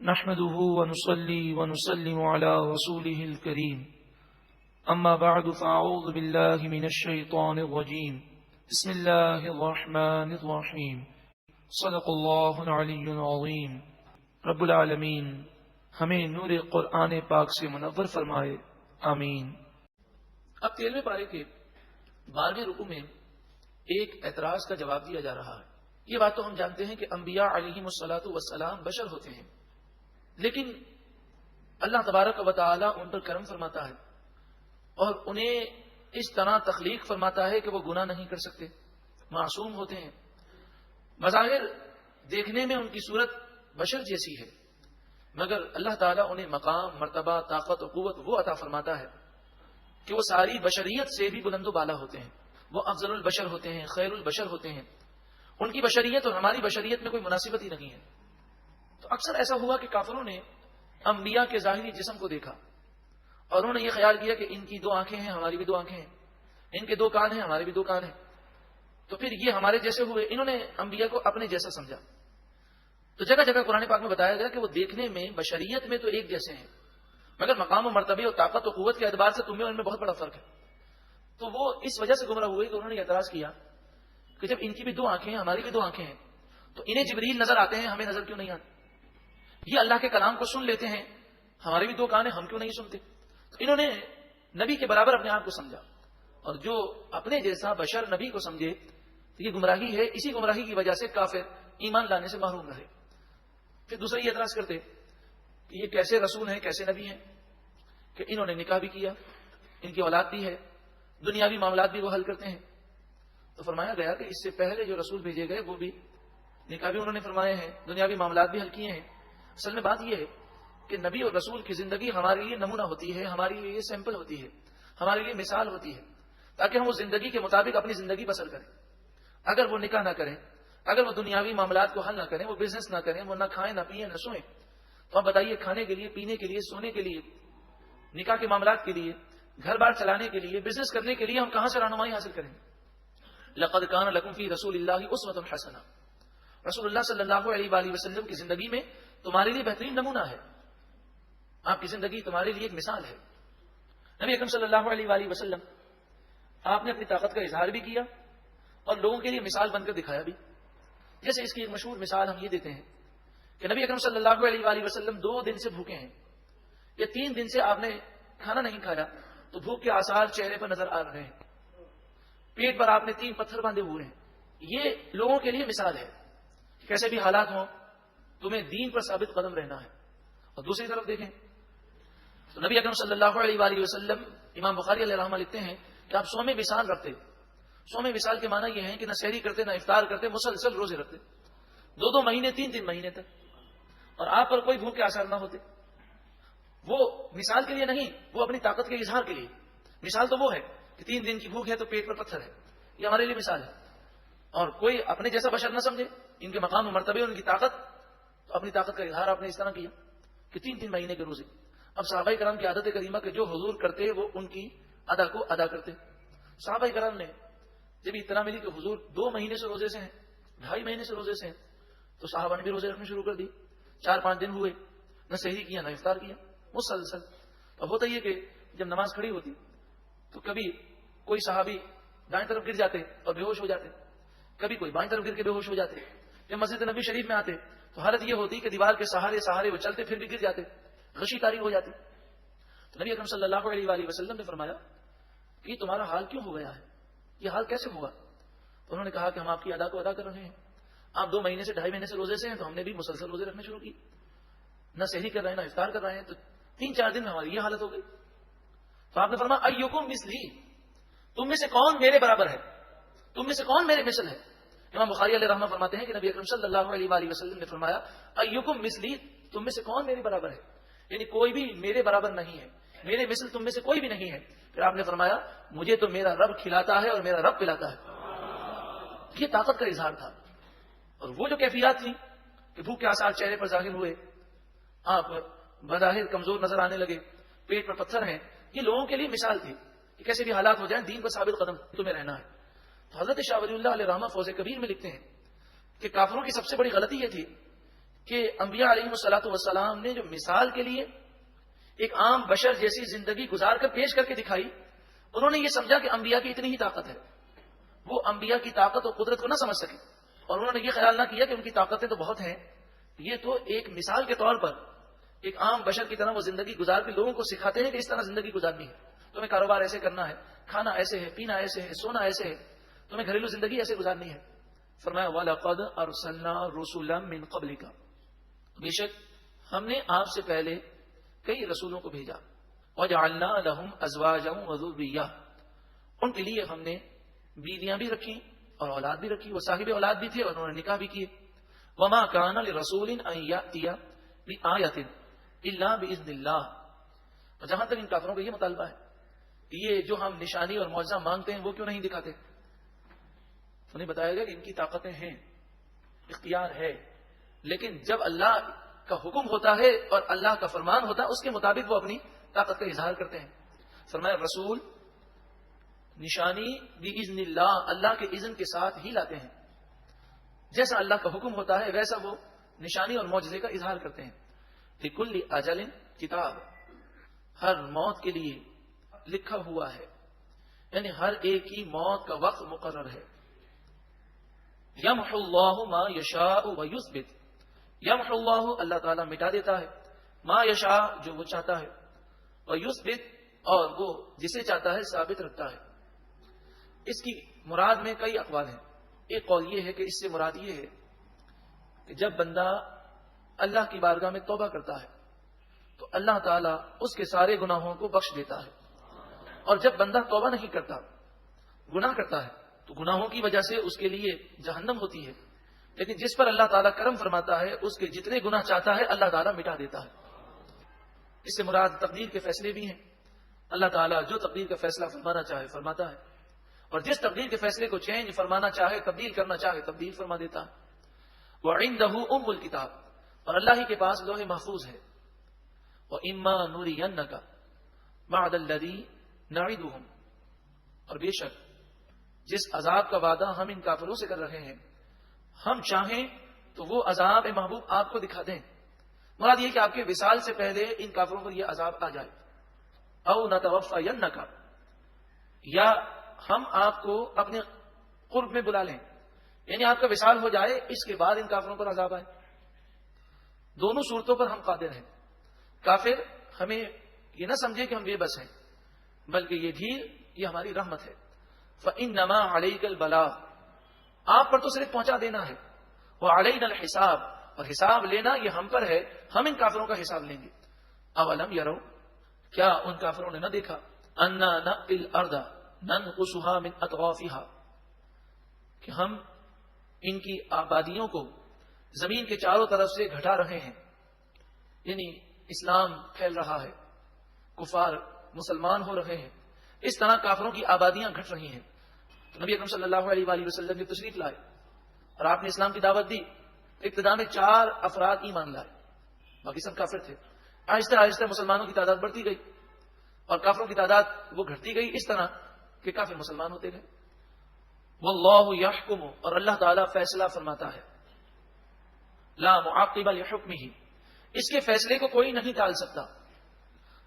نحمده ونصلي ونسلم على رسوله الكريم أما بعد فأعوذ بالله من الشيطان الرجيم بسم الله الرحمن الرحيم صدق الله العلي العظيم رب العالمین ہمیں نور قرآن پاک سے منور فرمائے، آمین۔ اب 13ویں پارے کے 12ویں رکوع میں ایک اعتراض کا جواب دیا جا رہا ہے۔ یہ بات تو ہم جانتے ہیں کہ انبیاء علیہم الصلاۃ والسلام بشر ہوتے ہیں، لیکن اللہ تبارک و تعالی ان پر کرم فرماتا ہے اور انہیں اس طرح تخلیق فرماتا ہے کہ وہ گناہ نہیں کر سکتے، معصوم ہوتے ہیں۔ بظاہر دیکھنے میں ان کی صورت بشر جیسی ہے، مگر اللہ تعالیٰ انہیں مقام، مرتبہ، طاقت و قوت وہ عطا فرماتا ہے کہ وہ ساری بشریت سے بھی بلند و بالا ہوتے ہیں، وہ افضل البشر ہوتے ہیں، خیر البشر ہوتے ہیں۔ ان کی بشریت اور ہماری بشریت میں کوئی مناسبت ہی نہیں ہے۔ تو اکثر ایسا ہوا کہ کافروں نے انبیاء کے ظاہری جسم کو دیکھا اور انہوں نے یہ خیال کیا کہ ان کی 2 آنکھیں ہیں، ہماری بھی 2 آنکھیں ہیں، ان کے 2 کان ہیں، ہمارے بھی 2 کان ہیں، تو پھر یہ ہمارے جیسے ہوئے۔ انہوں نے انبیاء کو اپنے جیسا سمجھا۔ تو جگہ جگہ قرآن پاک میں بتایا گیا کہ وہ دیکھنے میں بشریت میں تو ایک جیسے ہیں، مگر مقام و مرتبے اور طاقت و قوت کے اعتبار سے تمہیں ان میں بہت بڑا فرق ہے۔ تو وہ اس وجہ سے گمراہ ہوئے کہ انہوں نے اعتراض کیا کہ جب ان کی بھی 2 آنکھیں ہیں، ہماری بھی 2 آنکھیں ہیں، تو انہیں جبریل نظر آتے ہیں، ہمیں نظر کیوں نہیں آتے؟ یہ اللہ کے کلام کو سن لیتے ہیں، ہمارے بھی 2 کان ہیں، ہم کیوں نہیں سنتے؟ تو انہوں نے نبی کے برابر اپنے آپ کو سمجھا، اور جو اپنے جیسا بشر نبی کو سمجھے تو یہ گمراہی ہے۔ اسی گمراہی کی وجہ سے کافر ایمان لانے سے محروم رہے۔ پھر دوسرے یہ اعتراض کرتے کہ یہ کیسے رسول ہیں، کیسے نبی ہیں کہ انہوں نے نکاح بھی کیا، ان کی اولاد بھی ہے، دنیاوی معاملات بھی وہ حل کرتے ہیں۔ تو فرمایا گیا کہ اس سے پہلے جو رسول بھیجے گئے وہ بھی نکاح بھی انہوں نے فرمائے ہیں، دنیاوی معاملات بھی حل کیے ہیں۔ اصل میں بات یہ ہے کہ نبی اور رسول کی زندگی ہمارے لیے نمونہ ہوتی ہے، ہمارے لیے سیمپل ہوتی ہے، ہمارے لیے مثال ہوتی ہے، تاکہ ہم اس زندگی کے مطابق اپنی زندگی بسر کریں۔ اگر وہ نکاح نہ کریں، اگر وہ دنیاوی معاملات کو حل نہ کریں، وہ بزنس نہ کریں، وہ نہ کھائیں، نہ پیئیں، نہ سوئیں، تو آپ بتائیے کھانے کے لیے، پینے کے لیے، سونے کے لیے، نکاح کے معاملات کے لیے، گھر بار چلانے کے لیے، بزنس کرنے کے لیے ہم کہاں سے رہنمائی حاصل کریں گے؟ لقد کان لکم فی رسول اللہ اسوۃ حسنہ، رسول اللہ صلی اللہ علیہ وآلہ وسلم کی زندگی میں تمہارے لیے بہترین نمونہ ہے، آپ کی زندگی تمہارے لیے ایک مثال ہے۔ نبی اکرم صلی اللہ علیہ وآلہ وسلم آپ نے اپنی طاقت کا اظہار بھی کیا اور لوگوں کے لیے مثال بن کر دکھایا بھی۔ جیسے اس کی ایک مشہور مثال ہم یہ دیتے ہیں کہ نبی اکرم صلی اللہ علیہ وآلہ وسلم 2 دن سے بھوکے ہیں، یا 3 دن سے آپ نے کھانا نہیں کھایا، تو بھوک کے آثار چہرے پر نظر آ رہے ہیں، پیٹ پر آپ نے 3 پتھر باندھے ہوئے ہیں۔ یہ لوگوں کے لیے مثال ہے، کیسے بھی حالات ہوں تمہیں دین پر ثابت قدم رہنا ہے۔ اور دوسری طرف دیکھیں تو نبی اکرم صلی اللہ علیہ وآلہ وسلم، امام بخاری علیہ رحمہ لکھتے ہیں کہ آپ 100 وصال رکھتے۔ 100 وصال کے معنی یہ ہے کہ نہ سحری کرتے، نہ افطار کرتے، مسلسل روزے رکھتے، 2 مہینے، 3 مہینے تک، اور آپ پر کوئی بھوک کے آثار نہ ہوتے۔ وہ مثال کے لیے نہیں، وہ اپنی طاقت کے اظہار کے لیے۔ مثال تو وہ ہے کہ 3 دن کی بھوک ہے تو پیٹ پر پتھر ہے، یہ ہمارے لیے مثال ہے۔ اور کوئی اپنے جیسا بشر نہ سمجھے ان کے مقام و مرتبے، ان کی طاقت، تو اپنی طاقت کا اظہار آپ نے اس طرح کیا کہ 3 مہینے کے روزے۔ اب صحابہ کرام کی عادت کریمہ کہ جو حضور کرتے وہ ان کی ادا کو ادا کرتے۔ صحابہ کرام نے جب اطلاع ملی کہ حضور 2 مہینے سے روزے سے ہیں، 2.5 مہینے سے روزے سے ہیں، تو صحابہ نے بھی روزے رکھنے شروع کر دی۔ 4-5 دن ہوئے، نہ سحری کیا، نہ افطار کیا، مسلسل۔ اب ہوتا یہ کہ جب نماز کھڑی ہوتی تو کبھی کوئی صحابی دائیں طرف گر جاتے اور بے ہوش ہو جاتے، کبھی کوئی بائیں طرف گر کے بے ہوش ہو جاتے۔ جب مسجد نبی شریف میں آتے تو حالت یہ ہوتی کہ دیوار کے سہارے وہ چلتے پھر بھی گر جاتے، غشی تاری ہو جاتی۔ تو نبی اکرم صلی اللہ علیہ وآلہ وسلم نے فرمایا کہ تمہارا حال کیوں ہو گیا ہے، یہ حال کیسے ہوگا؟ تو انہوں نے کہا کہ ہم آپ کی ادا کو ادا کر رہے ہیں، آپ 2 مہینے سے 2.5 مہینے سے روزے سے ہیں، تو ہم نے بھی مسلسل روزے رکھنے شروع کی، نہ سحری کر رہے ہیں، نہ افطار کر رہے ہیں، تو 3-4 دن میں ہماری یہ حالت ہو گئی۔ تو آپ نے فرمایا ایکم مثلی، تم میں سے کون میرے برابر ہے، تم میں سے کون میرے مثل ہے؟ امام بخاری علیہ رحمہ فرماتے ہیں کہ نبی اکرم صلی اللہ علیہ وآلہ وسلم نے فرمایا ایکم مثلی، تم میں سے کون میرے برابر ہے، یعنی کوئی بھی میرے برابر نہیں ہے، میرے مثل تم میں سے کوئی بھی نہیں ہے۔ پھر آپ نے فرمایا مجھے تو میرا رب کھلاتا ہے اور میرا رب پلاتا ہے۔ یہ طاقت کا اظہار تھا، اور وہ جو کیفیات تھی کہ بھوک کے آثار چہرے پر ظاہر ہوئے، آپ بظاہر کمزور نظر آنے لگے، پیٹ پر پتھر ہیں، یہ لوگوں کے لیے مثال تھی کہ کیسے بھی حالات ہو جائیں دین پر ثابت قدم تمہیں رہنا ہے۔ تو حضرت شاہ ولی اللہ علیہ رحمہ فوز کبیر میں لکھتے ہیں کہ کافروں کی سب سے بڑی غلطی یہ تھی کہ انبیاء علیہ الصلوۃ والسلام نے جو مثال کے لیے ایک عام بشر جیسی زندگی گزار کر پیش کر کے دکھائی، انہوں نے یہ سمجھا کہ انبیاء کی اتنی ہی طاقت ہے، وہ انبیاء کی طاقت اور قدرت کو نہ سمجھ سکے، اور انہوں نے یہ خیال نہ کیا کہ ان کی طاقتیں تو بہت ہیں، یہ تو ایک مثال کے طور پر ایک عام بشر کی طرح وہ زندگی گزار کے لوگوں کو سکھاتے ہیں کہ اس طرح زندگی گزارنی ہے، تمہیں کاروبار ایسے کرنا ہے، کھانا ایسے ہے، پینا ایسے ہے، سونا ایسے ہے، تمہیں گھریلو زندگی ایسے گزارنی ہے۔ فرمایا وَلَقَدْ أَرْسَلْنَا رُسُلًا مِّن قَبْلِكَ، بے شک ہم نے آپ سے پہلے کئی رسولوں کو بھیجا، وَجَعَلْنَا لَهُمْ أَزْوَاجًا وَذُرِّيَّةً، ان کے لیے ہم نے بیویاں بھی رکھی اور اولاد بھی رکھی، وہ صاحب اولاد بھی تھے اور انہوں نے نکاح بھی کیے۔ وَمَا كَانَ لِرَسُولٍ أَن يَأْتِيَ بِآيَةٍ إِلَّا بِإِذْنِ اللَّهِ، اور جہاں تک ان کافروں کا یہ مطالبہ ہے کہ یہ جو ہم نشانی اور معجزہ مانگتے ہیں وہ کیوں نہیں دکھاتے، انہیں بتایا گیا کہ ان کی طاقتیں ہیں، اختیار ہے، لیکن جب اللہ کا حکم ہوتا ہے اور اللہ کا فرمان ہوتا ہے اس کے مطابق وہ اپنی طاقت کا اظہار کرتے ہیں۔ فرمایا رسول نشانی بِإِذْنِ اللہ، اللہ کے اذن کے ساتھ ہی لاتے ہیں، جیسا اللہ کا حکم ہوتا ہے ویسا وہ نشانی اور معجزے کا اظہار کرتے ہیں۔ لِكُلِّ أَجَلٍ کتاب، ہر موت کے لیے لکھا ہوا ہے، یعنی ہر ایک کی موت کا وقت مقرر ہے۔ یمحو اللہ ما یشاء ویثبت، یمحو اللہ، اللہ تعالیٰ مٹا دیتا ہے، ما یشاء، جو وہ چاہتا ہے، ویثبت، اور وہ جسے چاہتا ہے ثابت رکھتا ہے۔ اس کی مراد میں کئی اقوال ہیں، ایک قول یہ ہے کہ اس سے مراد یہ ہے کہ جب بندہ اللہ کی بارگاہ میں توبہ کرتا ہے تو اللہ تعالیٰ اس کے سارے گناہوں کو بخش دیتا ہے، اور جب بندہ توبہ نہیں کرتا، گناہ کرتا ہے، تو گناہوں کی وجہ سے اس کے لیے جہنم ہوتی ہے، لیکن جس پر اللہ تعالیٰ کرم فرماتا ہے اس کے جتنے گناہ چاہتا ہے اللہ تعالیٰ مٹا دیتا ہے۔ اس سے مراد تقدیر کے فیصلے بھی ہیں، اللہ تعالیٰ جو تقدیر کا فیصلہ فرمانا چاہے فرماتا ہے، اور جس تقدیر کے فیصلے کو چینج فرمانا چاہے، تبدیل کرنا چاہے، تبدیل فرما دیتا ہے۔ وَعِندَهُ أُمُّ الْكِتَابِ، اور اللہ ہی کے پاس لوح محفوظ ہے۔ وَإِمَّا نُرِيَنَّكَ بَعْدَ الَّذِي نَعِدُهُمْ، اور بے شک جس عذاب کا وعدہ ہم ان کافروں سے کر رہے ہیں، ہم چاہیں تو وہ عذاب محبوب آپ کو دکھا دیں، مراد یہ کہ آپ کے وصال سے پہلے ان کافروں پر یہ عذاب آ جائے۔ او نتوفینک، یا ہم آپ کو اپنے قرب میں بلا لیں، یعنی آپ کا وصال ہو جائے اس کے بعد ان کافروں پر عذاب آئے۔ دونوں صورتوں پر ہم قادر ہیں۔ کافر ہمیں یہ نہ سمجھے کہ ہم بے بس ہیں، بلکہ یہ ڈھیل یہ ہماری رحمت ہے۔ فَإِنَّمَا عَلَيْكَ الْبَلَاغُ، آپ پر تو صرف پہنچا دینا ہے، وَعَلَيْنَا الْحِسَابُ، اور حساب لینا یہ ہم پر ہے، ہم ان کافروں کا حساب لیں گے۔ اولم یروا، کیا ان کافروں نے نہ دیکھا، انا نأتی الارض ننقصها من اطرافها، کہ ہم ان کی آبادیوں کو زمین کے چاروں طرف سے گھٹا رہے ہیں، یعنی اسلام پھیل رہا ہے، کفار مسلمان ہو رہے ہیں، اس طرح کافروں کی آبادیاں گھٹ رہی ہیں۔ تو نبی اکرم صلی اللہ علیہ وآلہ وسلم نے تشریف لائے اور آپ نے اسلام کی دعوت دی۔ ابتدا میں 4 افراد ایمان لائے، باقی سب کافر تھے۔ آہستہ آہستہ مسلمانوں کی تعداد بڑھتی گئی اور کافروں کی تعداد وہ گھٹتی گئی، اس طرح کہ کافر مسلمان ہوتے گئے۔ واللہ یحکم، اور اللہ تعالیٰ فیصلہ فرماتا ہے، لا معقب لحکمہ، اس کے فیصلے کو کوئی نہیں ٹال سکتا۔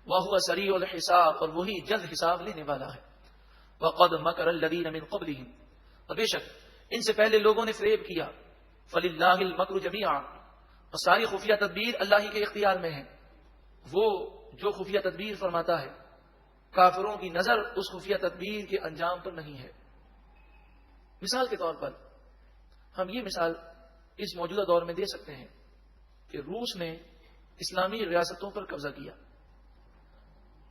وَهُوَ سَرِيعُ الْحِسَابِ، اور وہی جلد حساب لینے والا ہے۔ وَقَدْ مَكَرَ الَّذِينَ مِن قَبْلِهِمْ، اور بے شک ان سے پہلے لوگوں نے فریب کیا۔ فَلِلَّهِ الْمَكْرُ جَمِيعًا، اور ساری خفیہ تدبیر اللہ ہی کے اختیار میں ہے، وہ جو خفیہ تدبیر فرماتا ہے، کافروں کی نظر اس خفیہ تدبیر کے انجام پر نہیں ہے۔ مثال کے طور پر ہم یہ مثال اس موجودہ دور میں دے سکتے ہیں کہ روس نے اسلامی ریاستوں پر قبضہ کیا،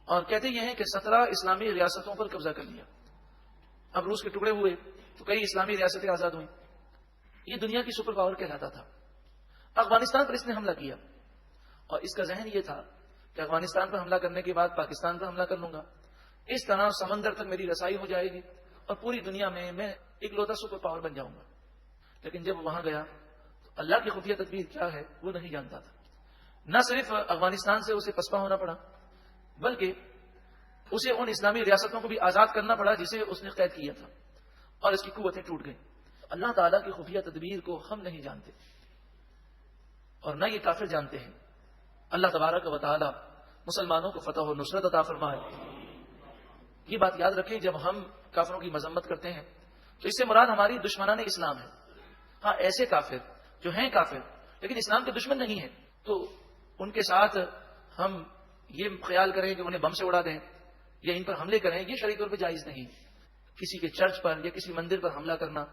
اور کہتے یہ ہیں کہ 17 اسلامی ریاستوں پر قبضہ کر لیا۔ اب روس کے ٹکڑے ہوئے تو کئی اسلامی ریاستیں آزاد ہوئیں، یہ دنیا کی سپر پاور کہلاتا تھا۔ افغانستان پر اس نے حملہ کیا، اور اس کا ذہن یہ تھا کہ افغانستان پر حملہ کرنے کے بعد پاکستان پر حملہ کر لوں گا، اس طرح سمندر تک میری رسائی ہو جائے گی اور پوری دنیا میں اکلوتا سپر پاور بن جاؤں گا۔ لیکن جب وہ وہاں گیا تو اللہ کی خفیہ تدبیر کیا ہے وہ نہیں جانتا تھا۔ نہ صرف افغانستان سے اسے پسپا ہونا پڑا، بلکہ اسے ان اسلامی ریاستوں کو بھی آزاد کرنا پڑا جسے اس نے قید کیا تھا، اور اس کی قوتیں ٹوٹ گئیں۔ اللہ تعالیٰ کی خفیہ تدبیر کو ہم نہیں جانتے، اور نہ یہ کافر جانتے ہیں. اللہ تبارک و تعالی مسلمانوں کو فتح و نصرت عطا فرمائے. یہ بات یاد رکھیں، جب ہم کافروں کی مذمت کرتے ہیں تو اس سے مراد ہماری دشمنان اسلام ہے. ہاں، ایسے کافر جو ہیں کافر لیکن اسلام کے دشمن نہیں ہیں، تو ان کے ساتھ ہم یہ خیال کریں کہ انہیں بم سے اڑا دیں یا ان پر حملے کریں، یہ شرعی طور پہ جائز نہیں. کسی کے چرچ پر یا کسی مندر پر حملہ کرنا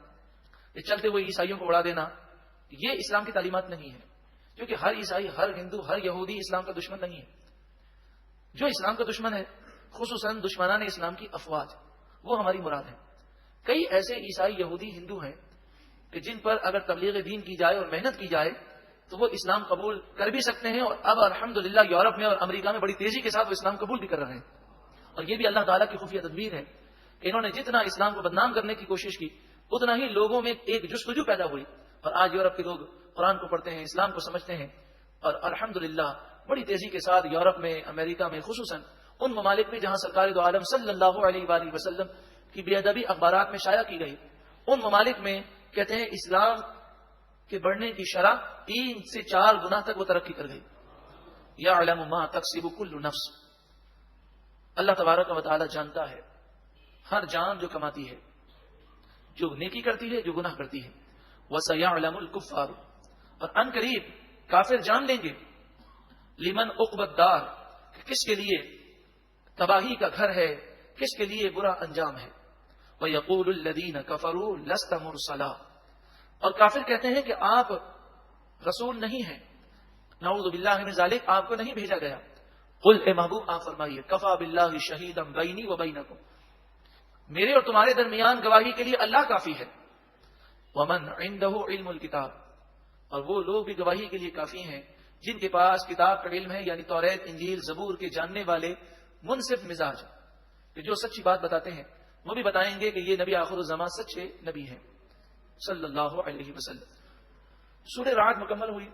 یا چلتے ہوئے عیسائیوں کو اڑا دینا، یہ اسلام کی تعلیمات نہیں ہے. کیونکہ ہر عیسائی، ہر ہندو، ہر یہودی اسلام کا دشمن نہیں ہے. جو اسلام کا دشمن ہے خصوصاً دشمنان اسلام کی افواج، وہ ہماری مراد ہے. کئی ایسے عیسائی، یہودی، ہندو ہیں کہ جن پر اگر تبلیغ دین کی جائے اور محنت کی جائے تو وہ اسلام قبول کر بھی سکتے ہیں، اور اب الحمدللہ یورپ میں اور امریکہ میں بڑی تیزی کے ساتھ وہ اسلام قبول بھی کر رہے ہیں. اور یہ بھی اللہ تعالیٰ کی خفیہ تدبیر ہے کہ انہوں نے جتنا اسلام کو بدنام کرنے کی کوشش کی اتنا ہی لوگوں میں ایک جستجو پیدا ہوئی، اور آج یورپ کے لوگ قرآن کو پڑھتے ہیں، اسلام کو سمجھتے ہیں، اور الحمدللہ بڑی تیزی کے ساتھ یورپ میں، امریکہ میں، خصوصاً ان ممالک میں جہاں سرکار دو عالم صلی اللہ علیہ وآلہ وسلم کی بے ادبی اخبارات میں شائع کی گئی، ان ممالک میں کہتے ہیں اسلام کے بڑھنے کی شرح 3 سے 4 گنا تک وہ ترقی کر گئی. یعلم ما تکسب کل نفس، اللہ تبارک و تعالی جانتا ہے ہر جان جو کماتی ہے، جو نیکی کرتی ہے، جو گناہ کرتی ہے. وَسَيَعْلَمُ الْكُفَّارُ، اور ان قریب کافر جان لیں گے، لمن عقبى الدار، کہ کس کے لیے تباہی کا گھر ہے، کس کے لیے برا انجام ہے. وَيَقُولُ الَّذِينَ كَفَرُوا لَسْتَ مُرْسَلًا، اور کافر کہتے ہیں کہ آپ رسول نہیں ہیں، نعوذ باللہ من ذالک، آپ کو نہیں بھیجا گیا. قل، اے محبوب آپ فرمائیے، کفا باللہ شہیدا بینی و بینکم، میرے اور تمہارے درمیان گواہی کے لیے اللہ کافی ہے. ومن عنده علم الکتاب، اور وہ لوگ بھی گواہی کے لیے کافی ہیں جن کے پاس کتاب کا علم ہے، یعنی توریت، انجیل، زبور کے جاننے والے منصف مزاج، کہ جو سچی بات بتاتے ہیں وہ بھی بتائیں گے کہ یہ نبی آخر الزمان سچے نبی ہیں صلی اللہ علیہ وسلم. سورہ رعد مکمل ہوئی.